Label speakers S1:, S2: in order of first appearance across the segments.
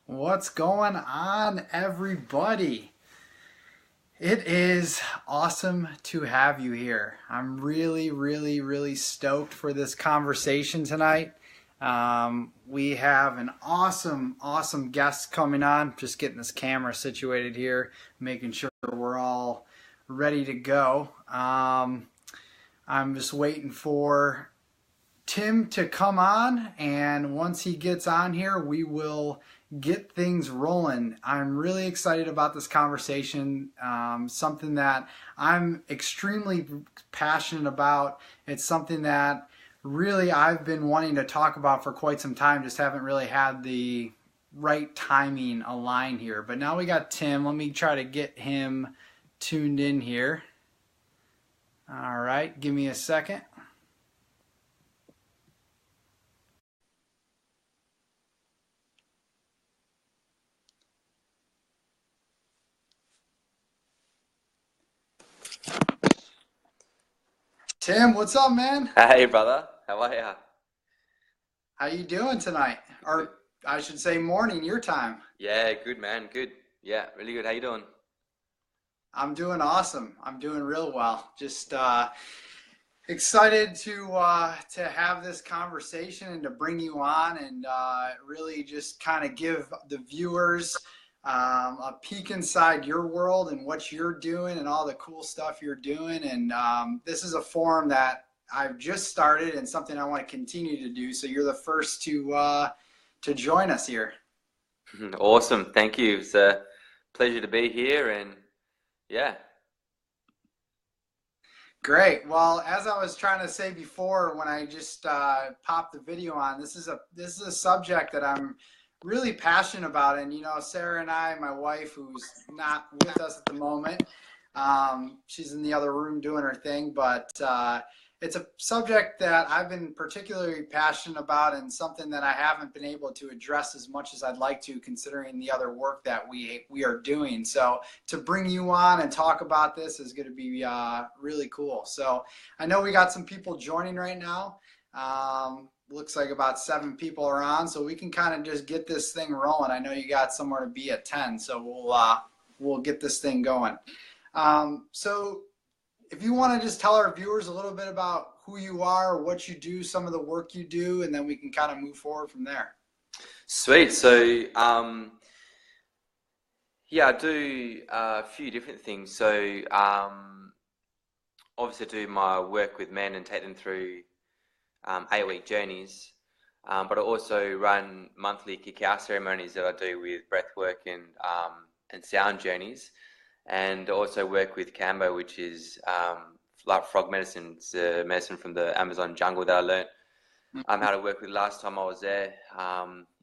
S1: What's going on, everybody? It is awesome to have you here. I'm really stoked for this conversation tonight. We have an awesome guest coming on. Just getting this camera situated here, making sure we're all ready to go. I'm just waiting for Tim to come on, and once he gets on here, we will get things rolling. I'm really excited about this conversation, something that I'm extremely passionate about. It's something that really I've been wanting to talk about for quite some time, just haven't really had the right timing aligned here. But now we got Tim. Let me try to get him tuned in here. All right, give me a second. Tim, what's up, man?
S2: Hey brother, how are ya?
S1: How you doing tonight?
S2: Good.
S1: Or I should say morning, your time.
S2: Yeah, good man, good. Yeah, really good. How you doing?
S1: I'm doing awesome. I'm doing real well. Just excited to have this conversation and to bring you on and really just kind of give the viewers a peek inside your world and what you're doing and all the cool stuff you're doing. And this is a forum that I've just started and something I want to continue to do. So you're the first to join us here.
S2: Awesome, thank you. It's a pleasure to be here and yeah.
S1: Great. Well, as I was trying to say before, when I just popped the video on, this is a subject that I'm really passionate about, and Sarah and I, my wife, who's not with us at the moment, she's in the other room doing her thing, but it's a subject that I've been particularly passionate about and something that I haven't been able to address as much as I'd like to, considering the other work that we are doing. So to bring you on and talk about this is going to be really cool. So I know we got some people joining right now. Looks like about 7 people are on, so we can kind of just get this thing rolling. I know you got somewhere to be at 10, so we'll get this thing going. So if you want to just tell our viewers a little bit about who you are, what you do, some of the work you do, and then we can kind of move forward from there.
S2: Sweet. Yeah, I do a few different things. Obviously I do my work with men and take them through 8-week journeys. But I also run monthly cacao ceremonies that I do with breathwork and sound journeys. And also work with Kambo, which is like frog medicine. It's a medicine from the Amazon jungle that I learnt how to work with last time I was there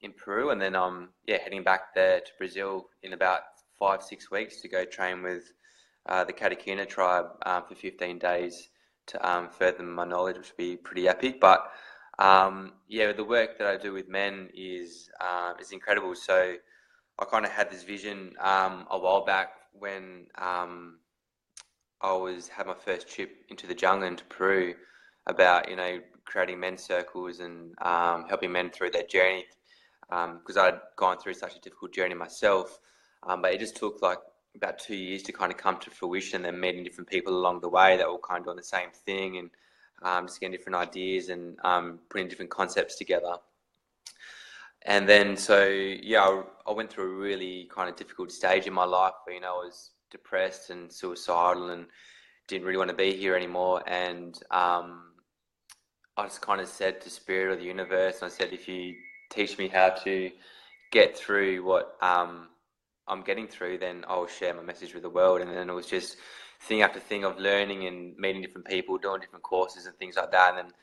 S2: in Peru, and then I'm heading back there to Brazil in about 5-6 weeks to go train with the Katakina tribe for 15 days to further my knowledge, which would be pretty epic. But the work that I do with men is incredible. So I kind of had this vision a while back when had my first trip into the jungle into Peru about creating men's circles and helping men through their journey because I'd gone through such a difficult journey myself, but it just took like about 2 years to kind of come to fruition, and then meeting different people along the way that were kind of doing the same thing and just getting different ideas and putting different concepts together. And then, I went through a really kind of difficult stage in my life where, I was depressed and suicidal and didn't really want to be here anymore. And I just kind of said to Spirit or the universe, and I said, if you teach me how to get through what I'm getting through, then I'll share my message with the world. And then it was just thing after thing of learning and meeting different people, doing different courses and things like that. And then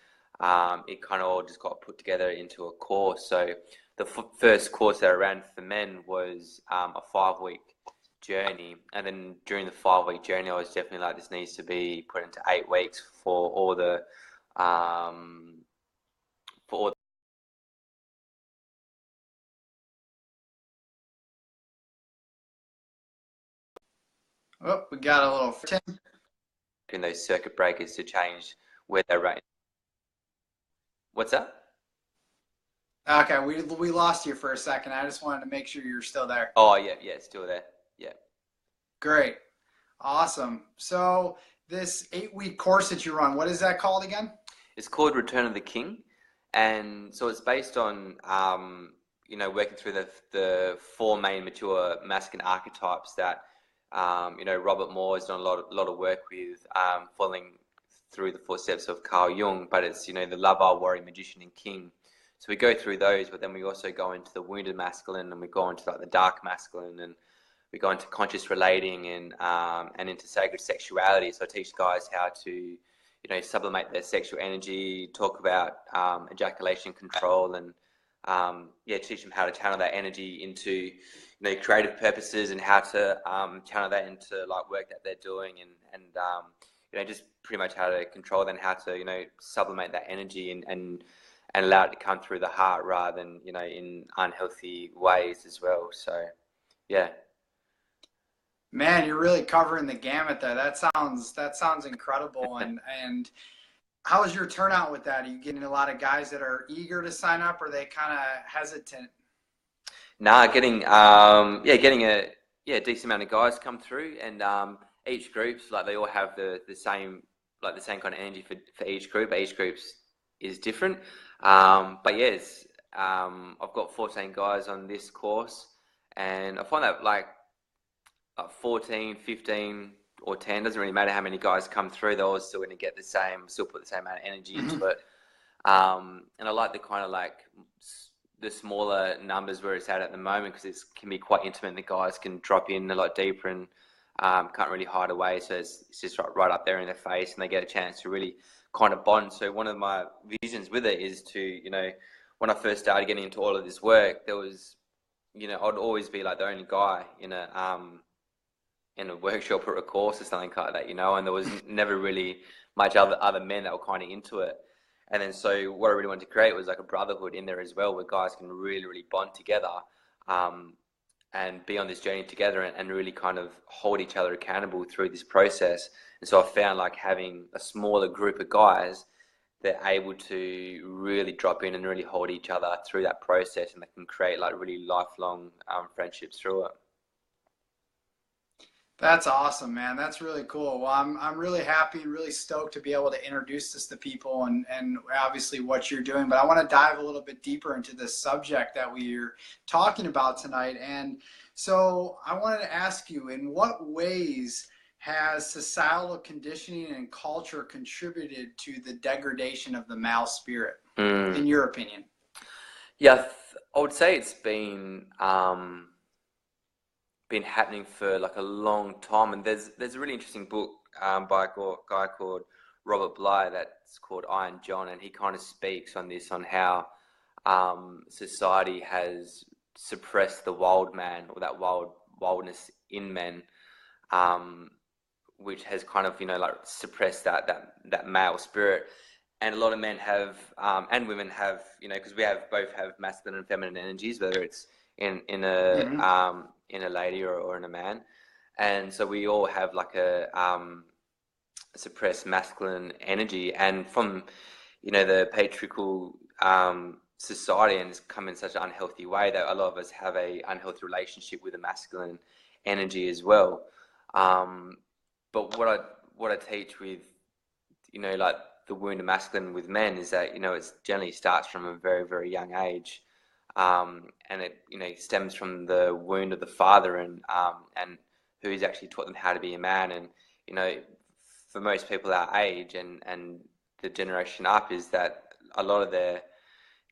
S2: it kind of all just got put together into a course. So the first course that I ran for men was a 5-week journey, and then during the 5-week journey I was definitely like, this needs to be put into 8 weeks for all the for all
S1: Oh, we got a little Tim.
S2: in those circuit breakers to change where they're at. What's that?
S1: Okay, we lost you for a second. I just wanted to make sure you're still there.
S2: Oh, yeah, yeah, it's still there. Yeah.
S1: Great. Awesome. So this 8-week course that you run, what is that called again?
S2: It's called Return of the King, and so it's based on working through the four main mature masculine archetypes that Robert Moore has done a lot of work with, following through the footsteps of Carl Jung. But it's the lover, warrior, magician, and king. So we go through those, but then we also go into the wounded masculine, and we go into like the dark masculine, and we go into conscious relating and into sacred sexuality. So I teach guys how to sublimate their sexual energy, talk about ejaculation control, and teach them how to channel that energy into creative purposes, and how to channel that into like work that they're doing, and just pretty much how to control that, and how to sublimate that energy and allow it to come through the heart rather than in unhealthy ways as well. So yeah.
S1: Man, you're really covering the gamut there. That sounds incredible. And how is your turnout with that? Are you getting a lot of guys that are eager to sign up, or are they kind of hesitant?
S2: Nah, getting a decent amount of guys come through, and each group's like they all have the same kind of energy for each group. Each group's is different. But yes, I've got 14 guys on this course, and I find that like 14, 15, or 10, doesn't really matter how many guys come through, they're all still going to get still put the same amount of energy into it. And I like the kind of like the smaller numbers where it's at the moment, because it can be quite intimate, and the guys can drop in a lot deeper and can't really hide away. So it's just right up there in their face, and they get a chance to really kind of bond. So one of my visions with it is to, when I first started getting into all of this work, there was, I'd always be like the only guy in a workshop or a course or something like that, and there was never really much other men that were kind of into it. And then so what I really wanted to create was like a brotherhood in there as well, where guys can really, really bond together, and be on this journey together, and really kind of hold each other accountable through this process. And so I found like having a smaller group of guys, they're able to really drop in and really hold each other through that process, and they can create like really lifelong friendships through it.
S1: That's awesome, man. That's really cool. Well, I'm really happy and really stoked to be able to introduce this to people, and obviously what you're doing. But I want to dive a little bit deeper into this subject that we're talking about tonight. And so I wanted to ask you, in what ways has societal conditioning and culture contributed to the degradation of the male spirit, in your opinion?
S2: Yeah, I would say it's been happening for like a long time, and there's a really interesting book by a guy called Robert Bly that's called Iron John, and he kind of speaks on this, on how society has suppressed the wild man, or that wildness in men, which has kind of like suppressed that male spirit. And a lot of men have and women have, because we both have masculine and feminine energies, whether it's in a lady or in a man. And so we all have like a suppressed masculine energy, and from the patriarchal society, and it's come in such an unhealthy way that a lot of us have a unhealthy relationship with the masculine energy as well. But what I teach with like the wounded masculine with men is that it generally starts from a very, very young age. And it stems from the wound of the father, and who's actually taught them how to be a man. And for most people our age and the generation up, is that a lot of their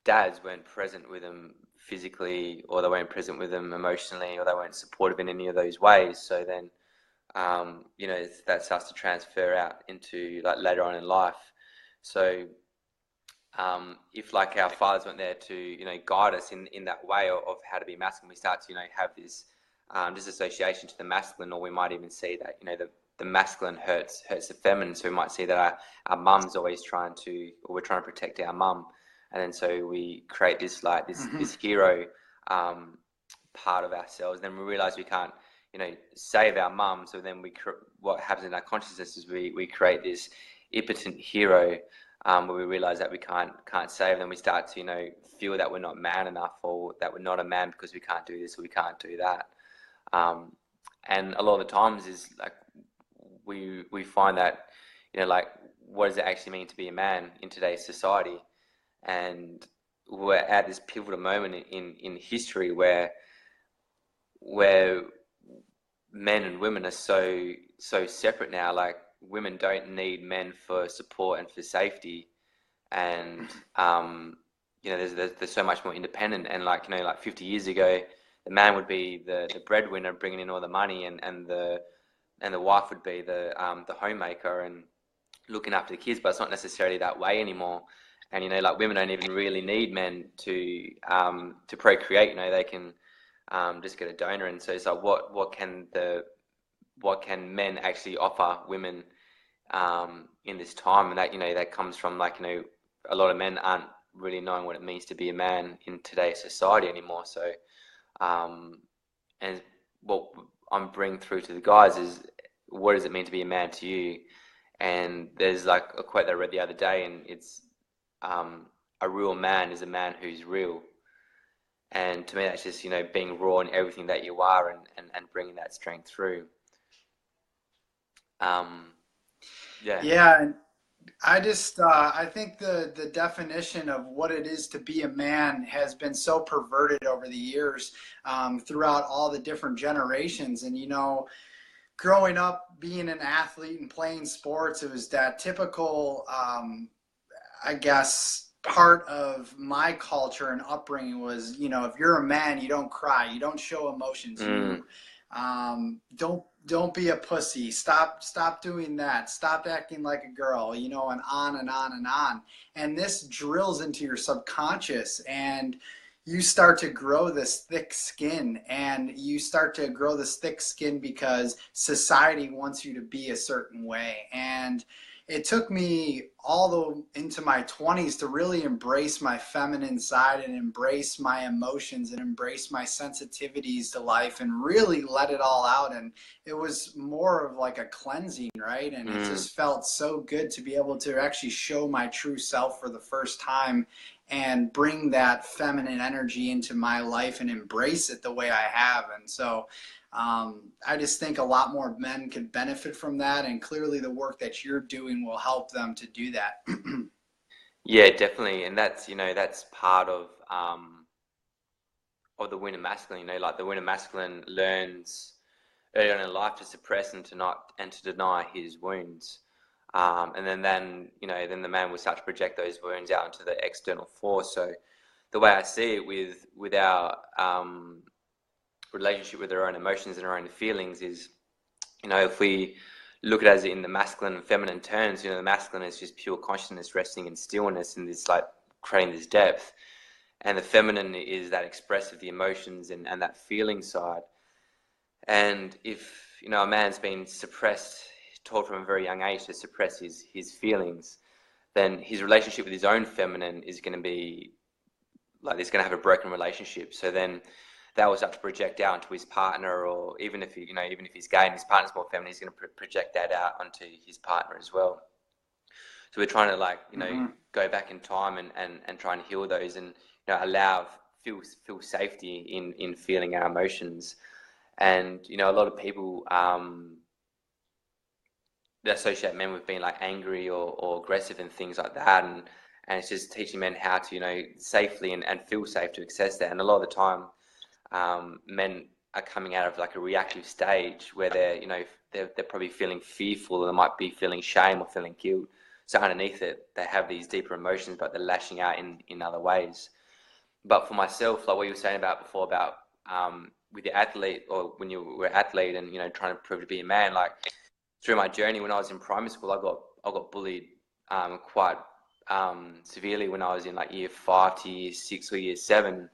S2: dads weren't present with them physically, or they weren't present with them emotionally, or they weren't supportive in any of those ways. So then that starts to transfer out into like later on in life. So if like our fathers weren't there to guide us in that way of how to be masculine, we start to have this disassociation to the masculine, or we might even see that the masculine hurts the feminine. So we might see that our mum's always or we're trying to protect our mum, and then so we create this like this hero part of ourselves. Then we realize we can't save our mum. So then what happens in our consciousness is we create this impotent hero where we realize that we can't save them. We start to, you know, feel that we're not man enough, or that we're not a man because we can't do this or we can't do that. And a lot of the times is like we find that, you know, like, what does it actually mean to be a man in today's society? And we're at this pivotal moment in history where men and women are so separate now. Like, women don't need men for support and for safety, and you know, there's so much more independent. And like, you know, like 50 years ago, the man would be the breadwinner, bringing in all the money, and the wife would be the homemaker and looking after the kids. But it's not necessarily that way anymore. And, you know, like, women don't even really need men to procreate. You know, they can just get a donor. And so it's like, what can men actually offer women in this time? And that, you know, that comes from, like, you know, a lot of men aren't really knowing what it means to be a man in today's society anymore. So and what I'm bringing through to the guys is, what does it mean to be a man to you? And there's like a quote that I read the other day, and it's a real man is a man who's real. And to me, that's just, you know, being raw in everything that you are, and bringing that strength through. Yeah.
S1: Yeah, and I think the definition of what it is to be a man has been so perverted over the years, throughout all the different generations. And, you know, growing up, being an athlete and playing sports, it was that typical, I guess, part of my culture and upbringing was, you know, if you're a man, you don't cry, you don't show emotions, you don't be a pussy, stop doing that, stop acting like a girl, you know, and on and on and on. And this drills into your subconscious, and you start to grow this thick skin, and you start to grow this thick skin because society wants you to be a certain way. And it took me all the into my 20s to really embrace my feminine side, and embrace my emotions, and embrace my sensitivities to life, and really let it all out. And it was more of like a cleansing, right? And it just felt so good to be able to actually show my true self for the first time, and bring that feminine energy into my life and embrace it the way I have. And so I just think a lot more men could benefit from that, and clearly the work that you're doing will help them to do that.
S2: Yeah, definitely. And that's, you know, that's part of the winner masculine. You know, like, the winner masculine learns early on in life to suppress and to deny his wounds. And then you know, then the man will start to project those wounds out into the external force. So the way I see it with our relationship with our own emotions and our own feelings is, you know, if we look at it as in the masculine and feminine terms, you know, the masculine is just pure consciousness resting in stillness, and this, like, creating this depth. And the feminine is that expressive, the emotions and that feeling side. And if, you know, a man's been taught from a very young age to suppress his feelings, then his relationship with his own feminine is going to be like, he's going to have a broken relationship. So then that will start to project out onto his partner, or even if even if he's gay and his partner's more feminine, he's going to project that out onto his partner as well. So we're trying to, like, you know, go back in time and try and heal those, and, you know, feel safety in feeling our emotions. And, you know, a lot of people they associate men with being, like, angry or aggressive and things like that, and it's just teaching men how to, you know, safely and feel safe to access that. And a lot of the time, men are coming out of, like, a reactive stage where they're, you know, they're probably feeling fearful, or they might be feeling shame or feeling guilt. So underneath it, they have these deeper emotions, but they're lashing out in other ways. But for myself, like what you were saying about before, about with your athlete, or when you were an athlete and, you know, trying to prove to be a man, like, through my journey when I was in primary school, I got bullied quite severely when I was in, like, year 5 to year 6 or year 7.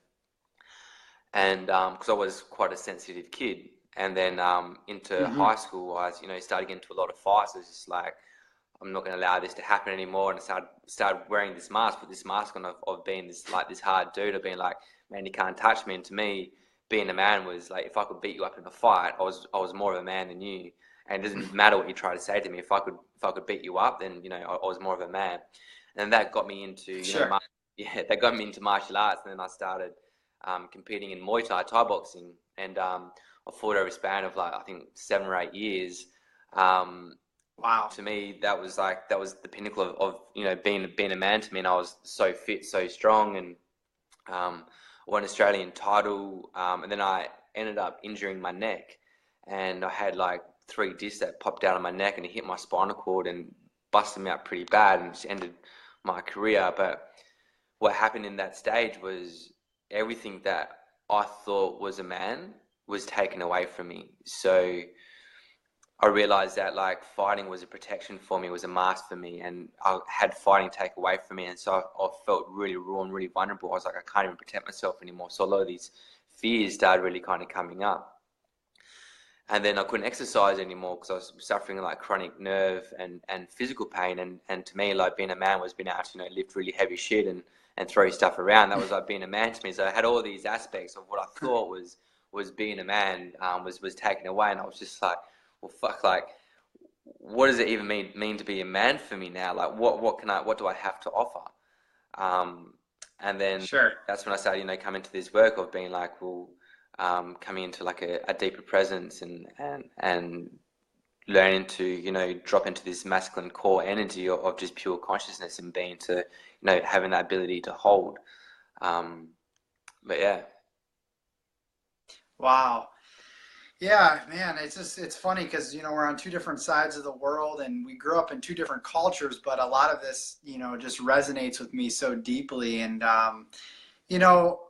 S2: And because I was quite a sensitive kid. And then into high school, I was, you know, started getting into a lot of fights. It was just like, I'm not going to allow this to happen anymore. And I started wearing this mask, put this mask on of being this, like, this hard dude, of being like, man, you can't touch me. And to me, being a man was like, if I could beat you up in a fight, I was more of a man than you. And it doesn't matter what you try to say to me. If I could beat you up, then, you know, I was more of a man. and that got me into,
S1: Sure.
S2: that got me into martial arts. And then I started competing in Muay Thai boxing, and I fought over a span of like, I think 7 or 8 years. Um,
S1: Wow.
S2: to me, that was the pinnacle of being a man to me, and I was so fit, so strong, and won Australian title, and then I ended up injuring my neck, and I had like 3 discs that popped out of my neck, and it hit my spinal cord and busted me up pretty bad, and just ended my career. But what happened in that stage was everything that I thought was a man was taken away from me. So I realized that like fighting was a protection for me, was a mask for me, and I had fighting take away from me, and so I felt really raw and really vulnerable. I was like, I can't even protect myself anymore. So a lot of these fears started really kind of coming up, and then I couldn't exercise anymore because I was suffering like chronic nerve and physical pain, and to me, like being a man was being able to lift really heavy shit and throw stuff around. That was like being a man to me. So I had all these aspects of what I thought was being a man, was taken away, and I was just like, well, fuck, like, what does it even mean to be a man for me now? Like, what do I have to offer? And then
S1: Sure.
S2: that's when I started, coming to this work of being like, well, coming into like a deeper presence and learning to, drop into this masculine core energy of just pure consciousness and being to, having that ability to hold. But yeah.
S1: Wow. Yeah, man, it's funny because we're on two different sides of the world and we grew up in two different cultures, but a lot of this just resonates with me so deeply. And you know,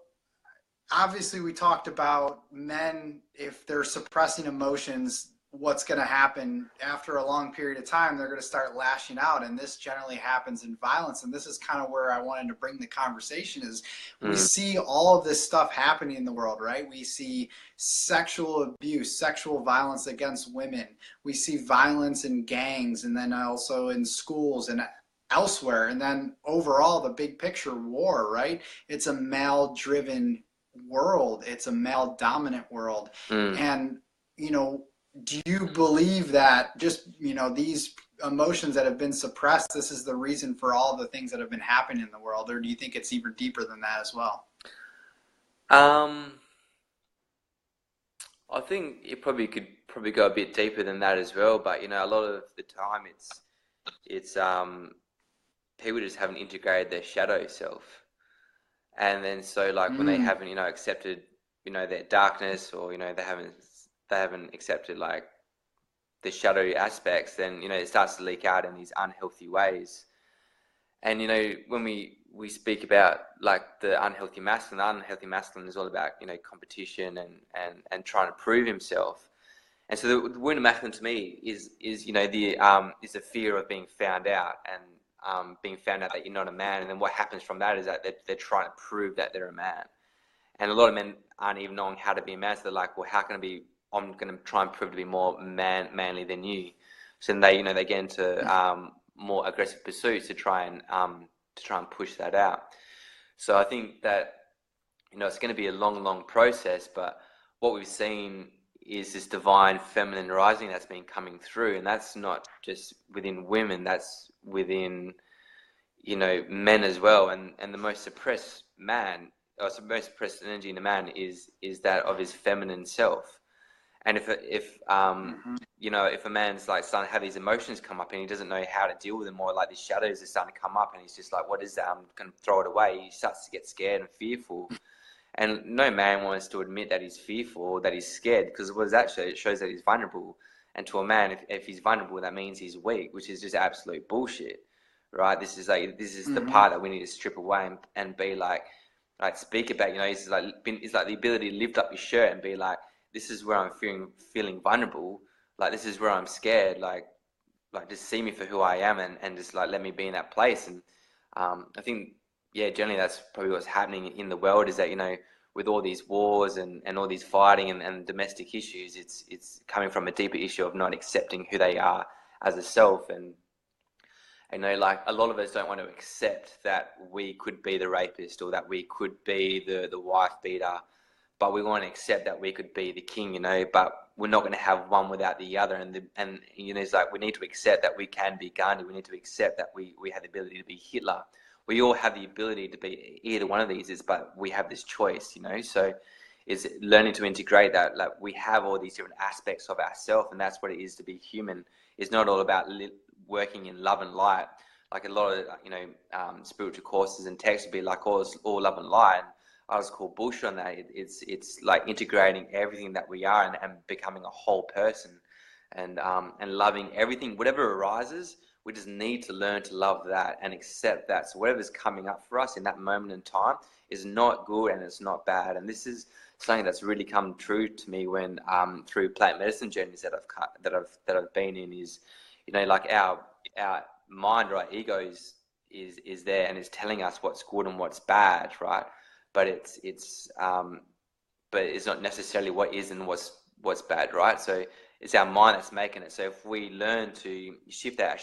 S1: obviously we talked about men, if they're suppressing emotions, what's going to happen after a long period of time, they're going to start lashing out, and this generally happens in violence. And this is kind of where I wanted to bring the conversation is we
S2: Mm,
S1: see all of this stuff happening in the world, right? We see sexual abuse, sexual violence against women, we see violence in gangs, and then also in schools and elsewhere. And then overall, the big picture, war, right? It's a male driven world, it's a male dominant world.
S2: mm.
S1: And do you believe that just these emotions that have been suppressed, this is the reason for all the things that have been happening in the world, or do you think it's even deeper than that as well?
S2: Um, I think it probably could go a bit deeper than that as well. But a lot of the time it's people just haven't integrated their shadow self, and then so like when they
S1: Mm,
S2: haven't accepted their darkness, or they haven't accepted like the shadow aspects, then it starts to leak out in these unhealthy ways. And when we speak about like the unhealthy masculine is all about competition and trying to prove himself. And so the wounded masculine to me is the fear of being found out, and being found out that you're not a man. And then what happens from that is that they're trying to prove that they're a man. And a lot of men aren't even knowing how to be a man. So they're like, well, how can I be? I'm going to try and prove to be more manly than you. So then they get into more aggressive pursuits to try and push that out. So I think that it's going to be a long process, but what we've seen is this divine feminine rising that's been coming through, and that's not just within women, that's within men as well. And the most suppressed man, or the most suppressed energy in a man is that of his feminine self. And
S1: mhm.
S2: if a man's like starting to have these emotions come up and he doesn't know how to deal with them, or like these shadows are starting to come up and he's just like, what is that? I'm going to throw it away. He starts to get scared and fearful. And no man wants to admit that he's fearful or that he's scared, because what it shows that he's vulnerable. And to a man, if he's vulnerable, that means he's weak, which is just absolute bullshit, right? This is the
S1: Mhm.
S2: part that we need to strip away and be like speak about. It's like the ability to lift up your shirt and be like, this is where I'm feeling vulnerable. Like this is where I'm scared. Like just see me for who I am, and just like let me be in that place. And I think, yeah, generally that's probably what's happening in the world, is that with all these wars and all these fighting and domestic issues, it's coming from a deeper issue of not accepting who they are as a self. And like a lot of us don't want to accept that we could be the rapist, or that we could be the wife beater. but we want to accept that we could be the king, you know, but we're not going to have one without the other. And you know, it's like we need to accept that we can be Gandhi. We need to accept that we have the ability to be Hitler. We all have the ability to be either one of these, but we have this choice, you know. So it's learning to integrate that. Like, we have all these different aspects of ourselves, and that's what it is to be human. It's not all about working in love and light. Like a lot of, you know, spiritual courses and texts would be like all love and light. And I was called bullshit on that. It's like integrating everything that we are and becoming a whole person, and loving everything, whatever arises. We just need to learn to love that and accept that. So whatever's coming up for us in that moment in time is not good and it's not bad. And this is something that's really come true to me when through plant medicine journeys that I've been in. Is, you know, like our mind or our ego is there and is telling us what's good and what's bad, right? But it's not necessarily what is and what's bad, right? So it's our mind that's making it. So if we learn to shift our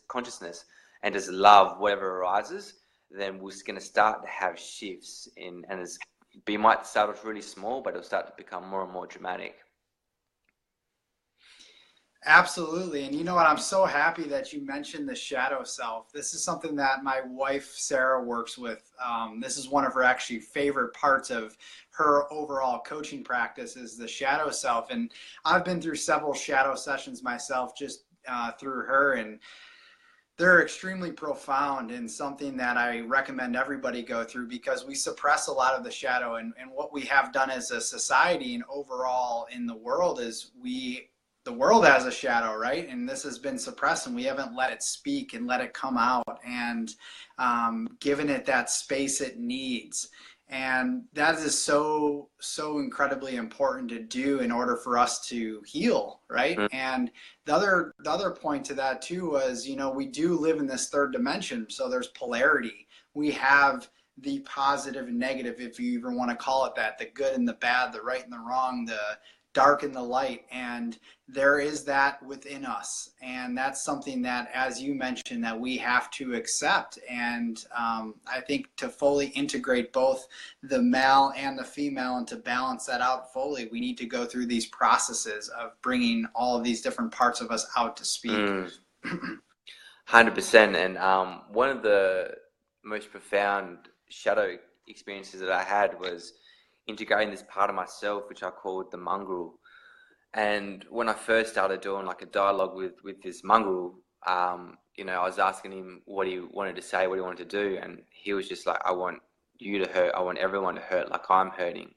S2: consciousness and just love whatever arises, then we're going to start to have shifts in, and it might start off really small, but it'll start to become more and more dramatic.
S1: Absolutely. And you know what? I'm so happy that you mentioned the shadow self. This is something that my wife, Sarah, works with. This is one of her actually favorite parts of her overall coaching practice is the shadow self. And I've been through several shadow sessions myself just through her. And they're extremely profound and something that I recommend everybody go through, because we suppress a lot of the shadow. And what we have done as a society and overall in the world is the world has a shadow, right? And this has been suppressed and we haven't let it speak and let it come out and given it that space it needs. And that is so incredibly important to do in order for us to heal, right? Mm-hmm. And the other point to that too was, you know, we do live in this third dimension. So there's polarity. We have the positive and negative, if you even want to call it that, the good and the bad, the right and the wrong, the dark and the light, and there is that within us. And that's something that, as you mentioned, that we have to accept. And I think to fully integrate both the male and the female and to balance that out fully, we need to go through these processes of bringing all of these different parts of us out to speak.
S2: 100%. And one of the most profound shadow experiences that I had was integrating this part of myself, which I called the mongrel. And when I first started doing like a dialogue with this mongrel, you know, I was asking him what he wanted to say, what he wanted to do. And he was just like, I want you to hurt. I want everyone to hurt like I'm hurting.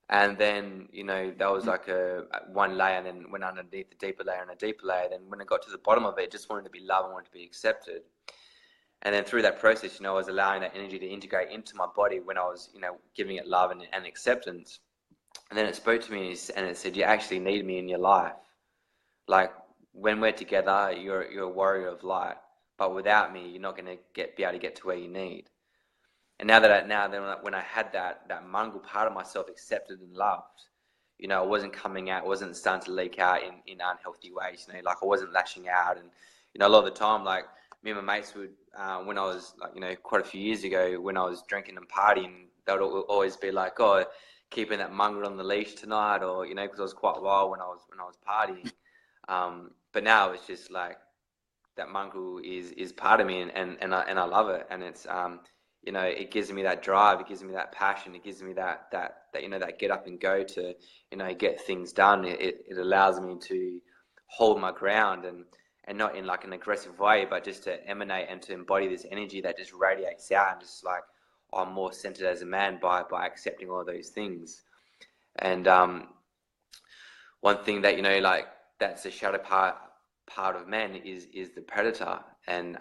S2: And then, you know, that was like a one layer, and then went underneath the deeper layer and a deeper layer. Then when I got to the bottom of it, just wanted to be loved, I wanted to be accepted. And then through that process, you know, I was allowing that energy to integrate into my body when I was, you know, giving it love and acceptance. And then it spoke to me and it said, you actually need me in your life. Like, when we're together, you're a warrior of light. But without me, you're not going to be able to get to where you need. And when I had that mongrel part of myself accepted and loved, you know, I wasn't coming out, wasn't starting to leak out in unhealthy ways. You know, like I wasn't lashing out. And, you know, a lot of the time, like, me and my mates would, when I was, like, you know, quite a few years ago, when I was drinking and partying, they would always be like, oh, keeping that mongrel on the leash tonight, or, you know, because I was quite wild when I was partying. But now it's just like that mongrel is part of me, and I love it. And it's, you know, it gives me that drive, it gives me that passion, it gives me that you know, that get up and go to, you know, get things done. It allows me to hold my ground and not in like an aggressive way, but just to emanate and to embody this energy that just radiates out, and just like, I'm more centered as a man by accepting all those things. And one thing that, you know, like, that's the shadow part of men is the predator. And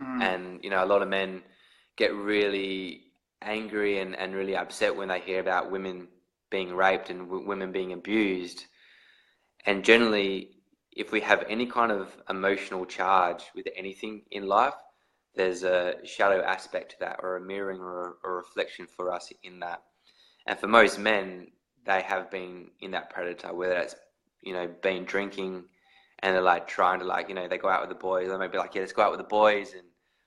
S2: and, you know, a lot of men get really angry and really upset when they hear about women being raped and women being abused. And generally, if we have any kind of emotional charge with anything in life, there's a shadow aspect to that, or a mirroring or a reflection for us in that. And for most men, they have been in that predator, whether that's, you know, been drinking and they're like trying to, like, you know, they go out with the boys, they might be like, yeah, let's go out with the boys and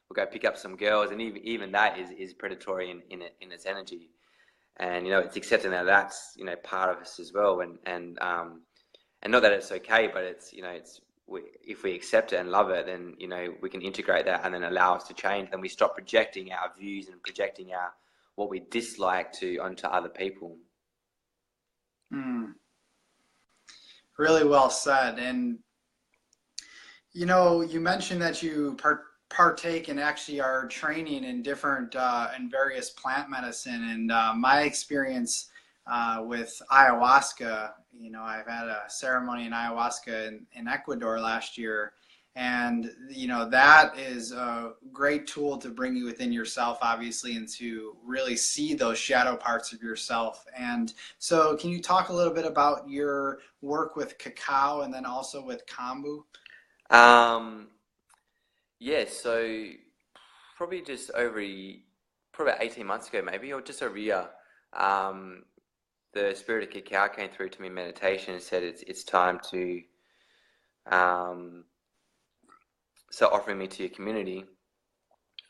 S2: we'll go pick up some girls. And even that is predatory in its energy. and it's accepting that that's part of us as well, and not that it's okay, but if we accept it and love it, then we can integrate that and then allow us to change. Then we stop projecting our views and projecting what we dislike onto other people.
S1: Really well said. And you mentioned that you partake and actually are training in different in various plant medicine. And my experience with ayahuasca, I've had a ceremony in ayahuasca in Ecuador last year, and that is a great tool to bring you within yourself, obviously, and to really see those shadow parts of yourself. And so can you talk a little bit about your work with cacao and then also with kombu?
S2: Yeah, so probably probably about 18 months ago, maybe, or just over a year, the spirit of cacao came through to me in meditation and said it's time to start offering me to your community,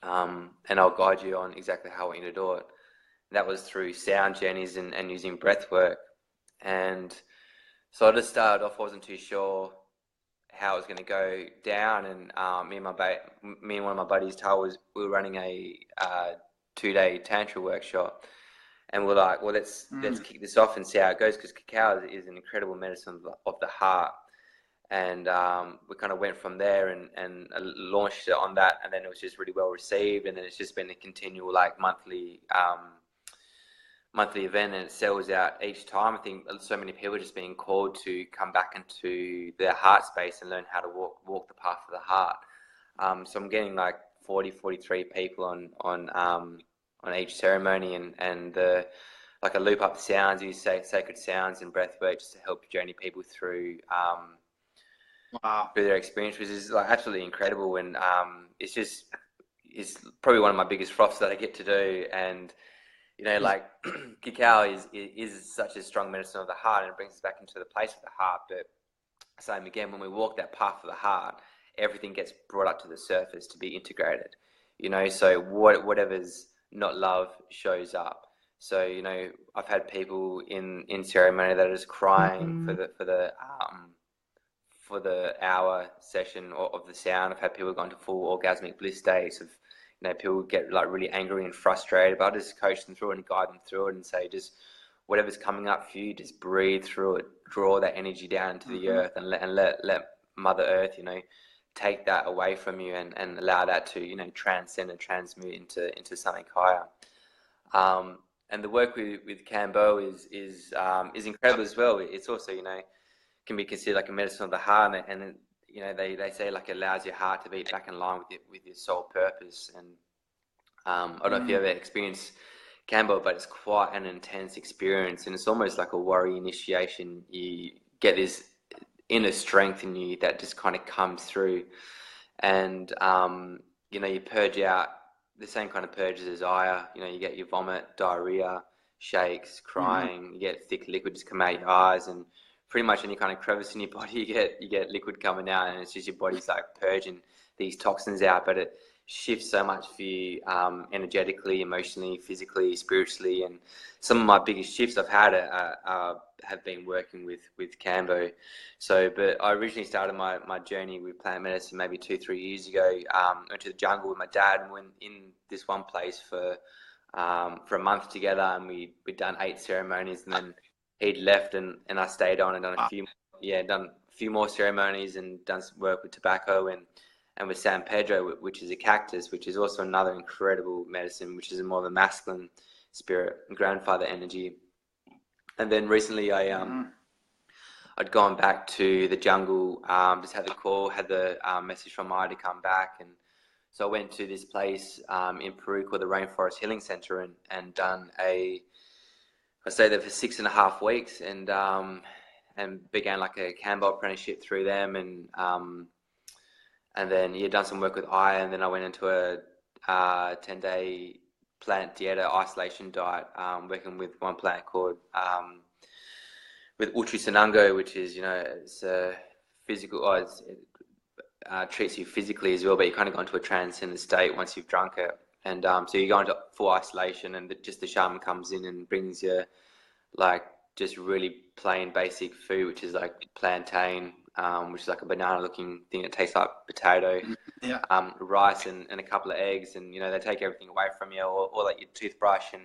S2: and I'll guide you on exactly how I want you to do it. That was through sound journeys and using breath work. And so I just started off, wasn't too sure how it was going to go down, and me and one of my buddies, Tal, we were running a 2-day tantra workshop, and we're like, well, let's kick this off and see how it goes, because cacao is an incredible medicine of the heart. And we kind of went from there and launched it on that, and then it was just really well received, and then it's just been a continual monthly event, and it sells out each time. I think so many people are just being called to come back into their heart space and learn how to walk the path of the heart. So I'm getting 43 people on each ceremony, and I loop up the sounds, use sacred sounds and breath work just to help journey people through through their experience, which is absolutely incredible. And it's probably one of my biggest froths that I get to do. And cacao is such a strong medicine of the heart, and it brings us back into the place of the heart. But same again, when we walk that path of the heart, everything gets brought up to the surface to be integrated. So whatever's not love shows up. So I've had people in ceremony that are just crying for the hour session of the sound. I've had people go into full orgasmic bliss states of, people get really angry and frustrated, but I just coach them through it and guide them through it and say, just whatever's coming up for you, just breathe through it, draw that energy down to the earth, and let Mother Earth, take that away from you and allow that to, transcend and transmute into something higher. And the work with Kambo is incredible as well. It's also, can be considered like a medicine of the heart, and they say it allows your heart to be back in line with your soul purpose. And I don't know if you ever experienced Kambo, but it's quite an intense experience, and it's almost like a warrior initiation. You get this inner strength in you that just kind of comes through, and you purge out the same kind of purges as Aya. You get your vomit, diarrhea, shakes, crying. You get thick liquid just come out your eyes, and pretty much any kind of crevice in your body, you get liquid coming out, and it's just your body's purging these toxins out. But it shifts so much for you, energetically, emotionally, physically, spiritually. And some of my biggest shifts I've had have been working with Kambo. So, but I originally started my journey with plant medicine maybe 2-3 years ago. Went to the jungle with my dad and went in this one place for a month together, and we'd done 8 ceremonies, and then he'd left, and I stayed on and done a few more ceremonies, and done some work with tobacco and with San Pedro, which is a cactus, which is also another incredible medicine, which is more of a masculine spirit, grandfather energy. And then recently I'd gone back to the jungle, just had the message from Maya to come back, and so I went to this place in Peru called the Rainforest Healing Center, and done I stayed there for 6.5 weeks, and began a Kambo apprenticeship through them, and then done some work with Aya, and then I went into a 10-day plant dieta isolation diet, working with one plant called with Utri Sanango, which is it's a physical. It treats you physically as well, but you kind of go into a transcendent state once you've drunk it, and so you go into full isolation, and just the shaman comes in and brings you like just really plain basic food, which is like plantain, which is like a banana looking thing that tastes like potato,
S1: Yeah.
S2: rice and a couple of eggs, and they take everything away from you, or like your toothbrush and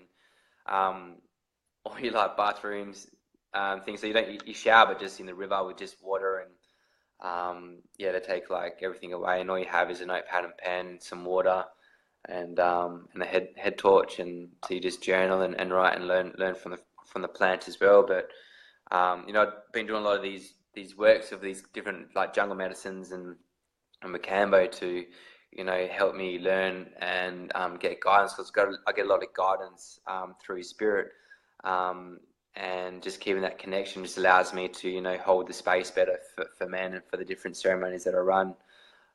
S2: or your like bathrooms, things. So you shower, but just in the river with just water, and they take like everything away, and all you have is a notepad and pen, some water, and a head torch, and so you just journal and write and learn from the plant as well. But I've been doing a lot of these works of these different like jungle medicines and Macambo to help me learn and get guidance, because I get a lot of guidance through spirit, and just keeping that connection just allows me to hold the space better for men and for the different ceremonies that I run.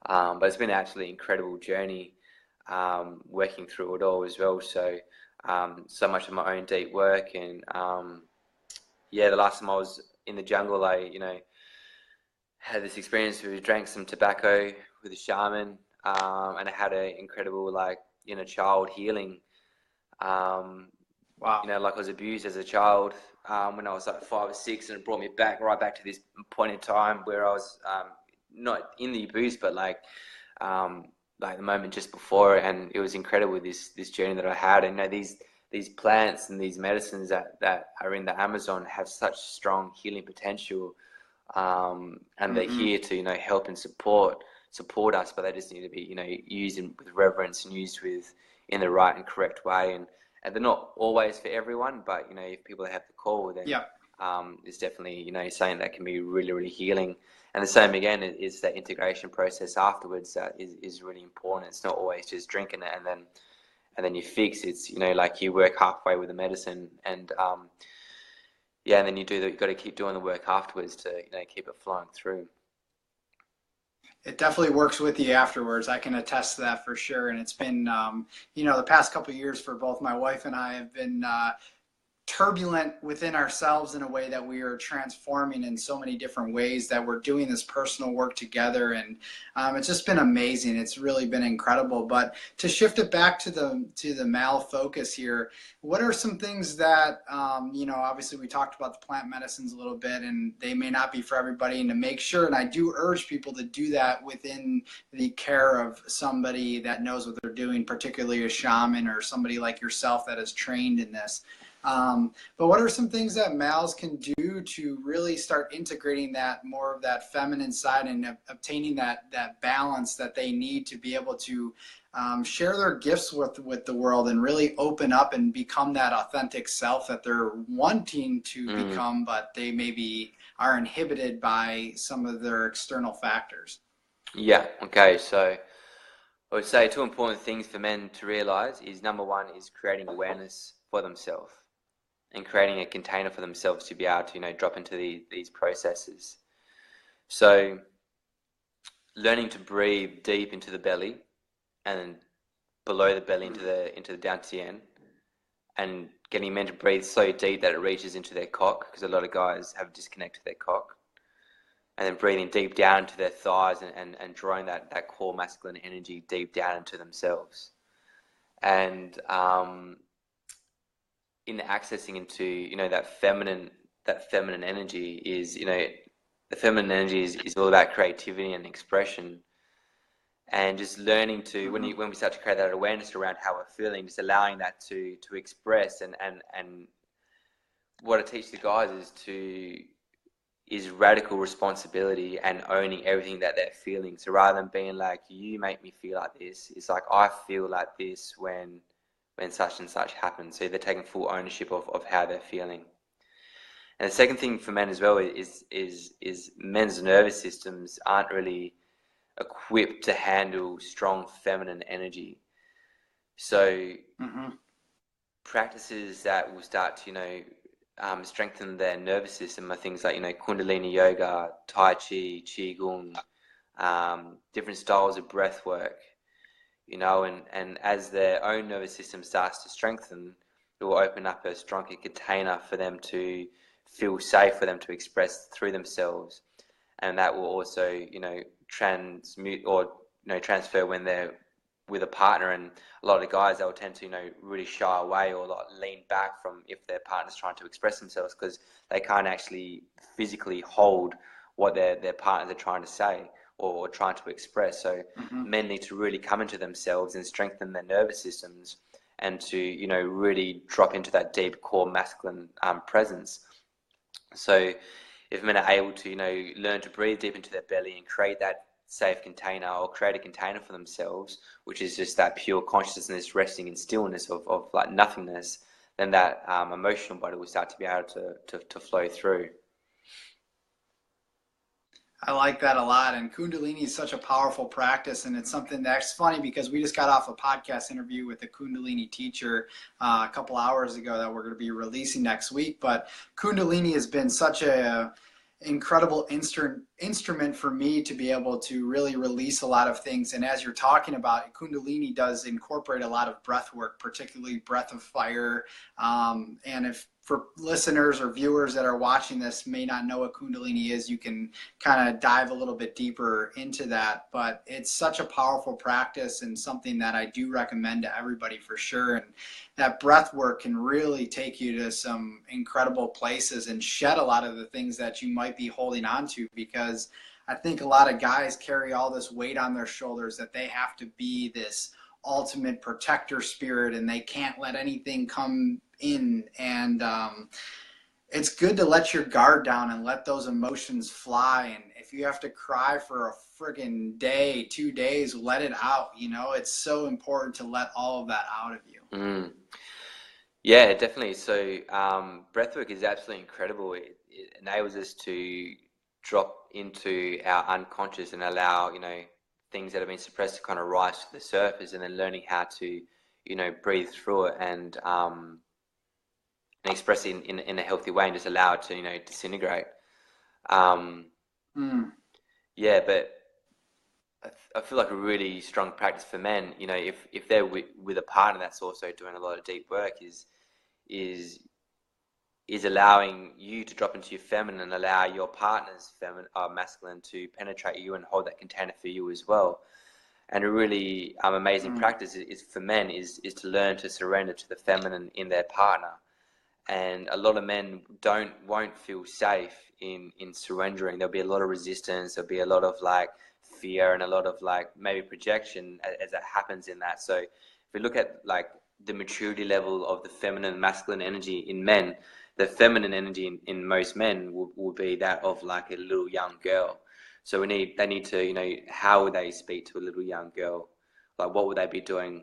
S2: But it's been an absolutely incredible journey, working through it all as well. So so much of my own deep work, and the last time I was in the jungle, I had this experience where we drank some tobacco with a shaman, and I had an incredible like inner child healing.
S1: Wow.
S2: Like I was abused as a child when I was like 5 or 6, and it brought me right back to this point in time where I was not in the abuse, but like the moment just before, and it was incredible, this journey that I had. And these plants and these medicines that are in the Amazon have such strong healing potential, and they're here to help and support us, but they just need to be used with reverence and used in the right and correct way. And they're not always for everyone, but if people have the call, then it's definitely something that can be really, really healing. And the same again is that integration process afterwards that is really important. It's not always just drinking it and then you fix. It's like you work halfway with the medicine, and and then you've got to keep doing the work afterwards to keep it flowing through.
S1: It definitely works with you afterwards. I can attest to that for sure. And it's been, the past couple of years for both my wife and I have been turbulent within ourselves in a way that we are transforming in so many different ways, that we're doing this personal work together. And it's just been amazing. It's really been incredible. But to shift it back to the Mal focus here, what are some things that, obviously we talked about the plant medicines a little bit, and they may not be for everybody, and to make sure, and I do urge people to do that within the care of somebody that knows what they're doing, particularly a shaman or somebody like yourself that is trained in this. But what are some things that Mals can do to really start integrating that more of that feminine side and obtaining that balance that they need to be able to share their gifts with the world and really open up and become that authentic self that they're wanting to become, but they maybe are inhibited by some of their external factors?
S2: Yeah. Okay. So I would say 2 important things for men to realize is, number one is creating awareness for themselves, and creating a container for themselves to be able to drop into these processes. So learning to breathe deep into the belly, and then below the belly into the dantian, and getting men to breathe so deep that it reaches into their cock, because a lot of guys have disconnected their cock, and then breathing deep down into their thighs, and drawing that core masculine energy deep down into themselves. And in accessing into that feminine energy is the feminine energy is all about creativity and expression, and just learning to when we start to create that awareness around how we're feeling, just allowing that to express, and what I teach the guys is radical responsibility and owning everything that they're feeling. So rather than being like, you make me feel like this, it's like, I feel like this when such and such happens. So they're taking full ownership of how they're feeling. And the second thing for men as well is men's nervous systems aren't really equipped to handle strong feminine energy. So practices that will start to strengthen their nervous system are things like Kundalini yoga, Tai Chi, Qigong, different styles of breath work. And as their own nervous system starts to strengthen, it will open up a stronger container for them to feel safe, for them to express through themselves. And that will also, transmute or, transfer when they're with a partner, and a lot of the guys, they'll tend to, you know, really shy away or like lean back from if their partner's trying to express themselves, because they can't actually physically hold what their partners are trying to say or trying to express. So men need to really come into themselves and strengthen their nervous systems, and to, you know, really drop into that deep core masculine presence. So if men are able to, you know, learn to breathe deep into their belly and create that safe container, or create a container for themselves, which is just that pure consciousness resting in stillness of like nothingness, then that emotional body will start to be able to flow through.
S1: I like that a lot. And Kundalini is such a powerful practice. And it's something that's funny because we just got off a podcast interview with a Kundalini teacher a couple hours ago that we're going to be releasing next week. But Kundalini has been such a incredible instrument for me to be able to really release a lot of things. And as you're talking about, Kundalini does incorporate a lot of breath work, particularly breath of fire. And if for listeners or viewers that are watching this may not know what Kundalini is, you can kind of dive a little bit deeper into that. But it's such a powerful practice and something that I do recommend to everybody for sure. And that breath work can really take you to some incredible places and shed a lot of the things that you might be holding on to, because I think a lot of guys carry all this weight on their shoulders that they have to be this ultimate protector spirit and they can't let anything come in. And it's good to let your guard down and let those emotions fly. And if you have to cry for a friggin' day, 2 days, let it out. You know, it's so important to let all of that out of you.
S2: Yeah, definitely. So breathwork is absolutely incredible. It enables us to drop into our unconscious and allow, you know, things that have been suppressed to kind of rise to the surface, and then learning how to, you know, breathe through it and express it in a healthy way, and just allow it to, you know, disintegrate. Yeah, but I feel like a really strong practice for men, you know, if they're with a partner that's also doing a lot of deep work, is allowing you to drop into your feminine and allow your partner's masculine to penetrate you and hold that container for you as well. And a really amazing practice is for men is to learn to surrender to the feminine in their partner. And a lot of men won't feel safe in surrendering. There'll be a lot of resistance. There'll be a lot of like fear and a lot of like maybe projection as it happens in that. So if we look at like the maturity level of the feminine and masculine energy in men, the feminine energy in most men will be that of like a little young girl. So they need to, you know, how would they speak to a little young girl? Like what would they be doing?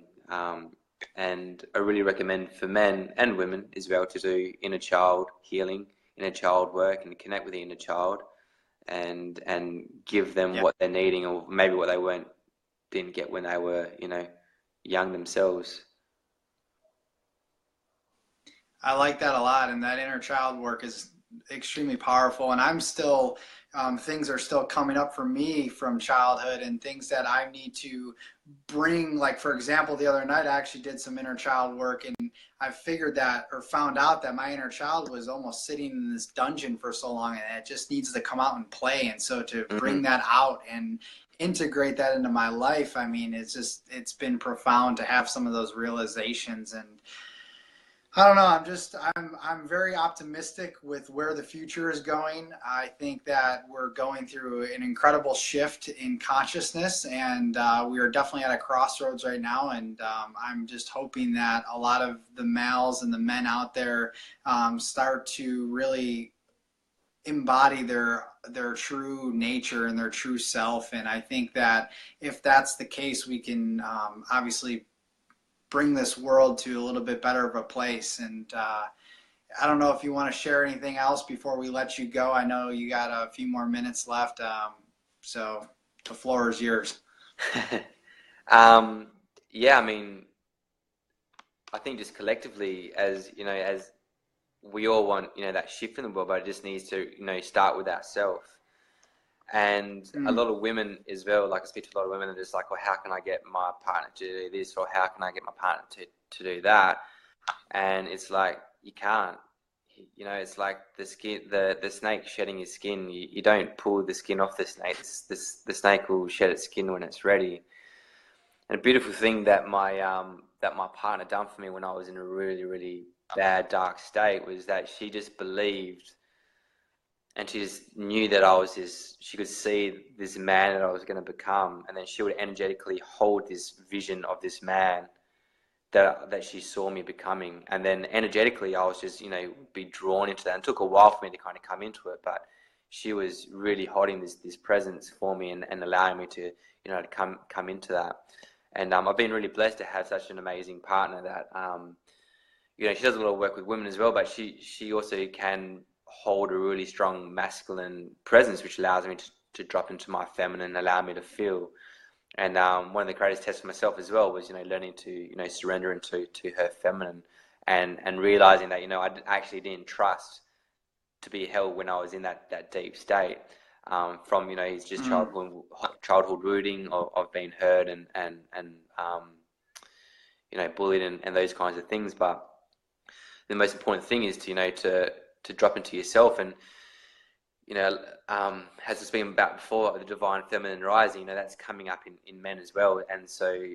S2: And I really recommend for men and women as well to do inner child healing, inner child work, and connect with the inner child, and give them what they're needing, or maybe what they didn't get when they were, you know, young themselves.
S1: I like that a lot, and that inner child work is extremely powerful. And I'm still, things are still coming up for me from childhood, and things that I need to bring. Like, for example, the other night I actually did some inner child work, and I figured that, or found out that my inner child was almost sitting in this dungeon for so long, and it just needs to come out and play. And so to bring that out and integrate that into my life, I mean, it's been profound to have some of those realizations. And I don't know. I'm very optimistic with where the future is going. I think that we're going through an incredible shift in consciousness, and we are definitely at a crossroads right now. And I'm just hoping that a lot of the males and the men out there start to really embody their true nature and their true self. And I think that if that's the case, we can obviously bring this world to a little bit better of a place. And I don't know if you want to share anything else before we let you go. I know you got a few more minutes left, so the floor is yours.
S2: Yeah, I mean, I think just collectively, as you know, as we all want, you know, that shift in the world, but it just needs to, you know, start with ourselves. And a lot of women as well, like I speak to a lot of women, are just like, well, how can I get my partner to do this, or how can I get my partner to do that? And it's like, you can't. You know, it's like the skin, the snake shedding his skin. You don't pull the skin off the snake. The snake will shed its skin when it's ready. And a beautiful thing that my partner done for me when I was in a really, really bad, dark state was that she just believed, and she just knew that I was this. She could see this man that I was going to become, and then she would energetically hold this vision of this man that she saw me becoming, and then energetically I was just be drawn into that. And it took a while for me to kind of come into it, but she was really holding this presence for me and allowing me to to come into that. And I've been really blessed to have such an amazing partner that she does a lot of work with women as well, but she also can hold a really strong masculine presence, which allows me to drop into my feminine, allow me to feel. And one of the greatest tests for myself as well was learning to surrender into her feminine, and realizing that I actually didn't trust to be held when I was in that deep state, from his just childhood rooting of being hurt and bullied and those kinds of things. But the most important thing is to drop into yourself. And as it's been about before, the divine feminine rising, that's coming up in men as well. And so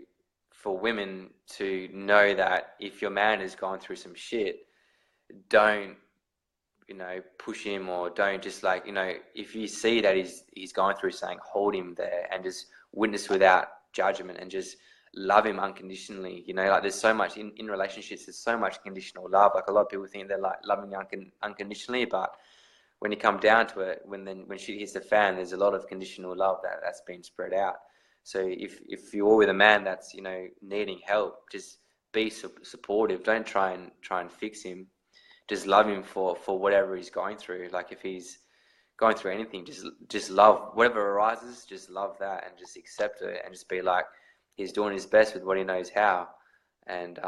S2: for women to know that if your man has gone through some shit, don't push him, or don't just if you see that he's going through something, hold him there and just witness without judgment and just love him unconditionally. There's so much in relationships, there's so much conditional love. A lot of people think they're loving unconditionally, but when you come down to it, when shit hits the fan, there's a lot of conditional love that's been spread out. So if you're with a man that's needing help, just be supportive. Don't try and fix him. Just love him for whatever he's going through. Like if he's going through anything, just love whatever arises. Just love that and just accept it, and just be like, he's doing his best with what he knows how. And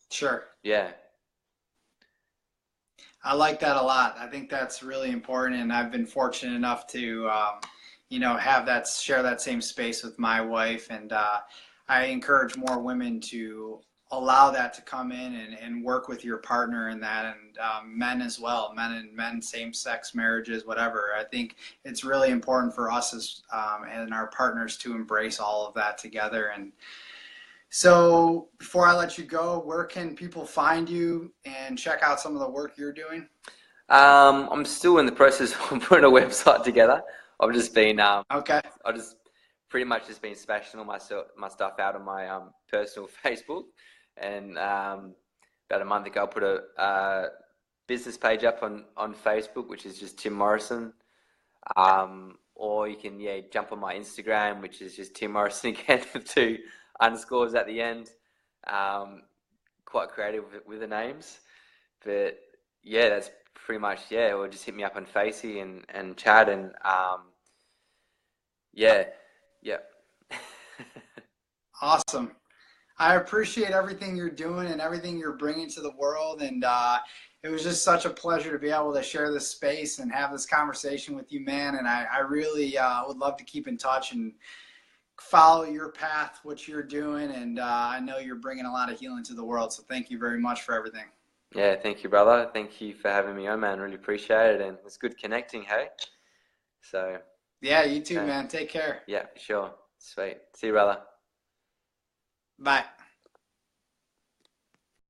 S1: sure,
S2: yeah.
S1: I like that a lot. I think that's really important, and I've been fortunate enough to, share that same space with my wife, and I encourage more women to allow that to come in and work with your partner in that, and men as well, men, same-sex marriages, whatever. I think it's really important for us as and our partners to embrace all of that together. And so before I let you go, where can people find you and check out some of the work you're doing?
S2: I'm still in the process of putting a website together. I've just been
S1: okay.
S2: I've just pretty much just been smashing all my stuff out on my personal Facebook. And about a month ago, I put a business page up on Facebook, which is just Tim Morrison. Or you can jump on my Instagram, which is just Tim Morrison again with 2 underscores at the end. Quite creative with the names, but that's pretty much or just hit me up on Facey and chat, and
S1: Awesome. I appreciate everything you're doing and everything you're bringing to the world, and it was just such a pleasure to be able to share this space and have this conversation with you, man. And I really would love to keep in touch and follow your path, what you're doing, and I know you're bringing a lot of healing to the world, so thank you very much for everything.
S2: Yeah, thank you, brother. Thank you for having me on, man. Really appreciate it, and it's good connecting, hey? So
S1: yeah, you too, man. Take care.
S2: Yeah, sure. Sweet. See you, brother.
S1: Bye.